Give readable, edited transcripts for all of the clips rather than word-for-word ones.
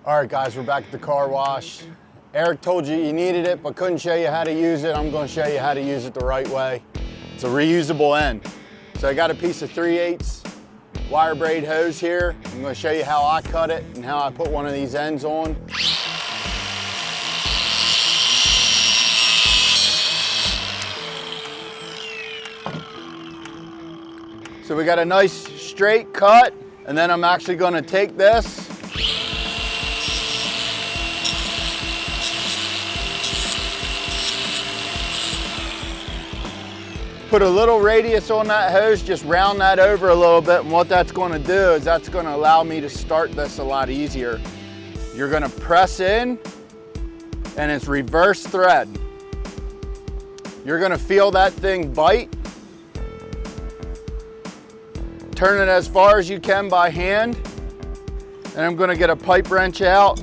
All right, guys, we're back at the car wash. Eric told you you needed it, but couldn't show you how to use it. I'm gonna show you how to use it the right way. It's a reusable end. So I got a piece of 3/8 wire braid hose here. I'm gonna show you how I cut it and how I put one of these ends on. So we got a nice straight cut, and then I'm actually gonna take this put a little radius on that hose, just round that over a little bit, and what that's going to do is that's going to allow me to start this a lot easier. You're going to press in, and it's reverse thread. You're going to feel that thing bite. Turn it as far as you can by hand, and I'm going to get a pipe wrench out,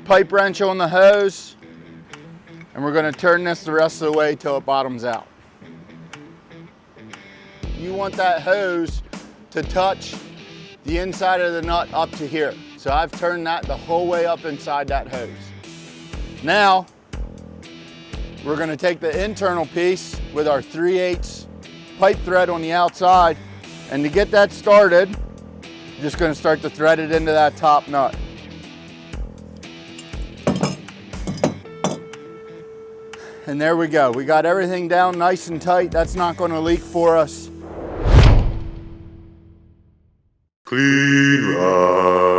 pipe wrench on the hose, and we're going to turn this the rest of the way till it bottoms out. You want that hose to touch the inside of the nut up to here. So I've turned that the whole way up inside that hose. Now, we're gonna take the internal piece with our 3/8 pipe thread on the outside, and to get that started, you're just gonna start to thread it into that top nut. And there we go. We got everything down nice and tight. That's not gonna leak for us. Kleen-Rite.